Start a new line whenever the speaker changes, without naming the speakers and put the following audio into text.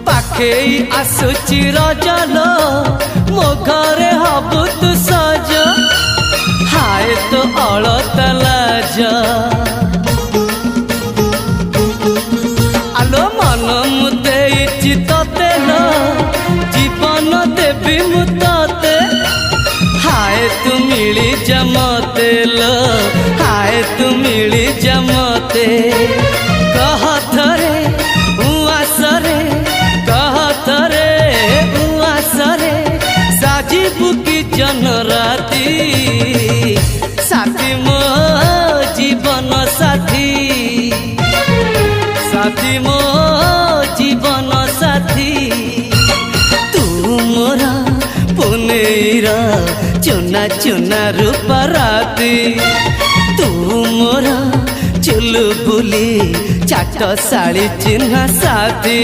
पाखेई आसुची रजलो मो घरे हबु तू सज हाय तो अलता लाज आलो मन मुदे चितते लो जीवन देवी मुते हाय तू मिली जमते लो हाय तू मिली जमते कहथरे उआसरे कहथरे उआसरे साजिबु की जन राती साथी मो जीवन साथी साथी मो जीवन साथी तू मोरा पुनेरा चुना चुना रूपा राती तू मोरा चुलबुली चाट साड़ी चिन्ह साथी।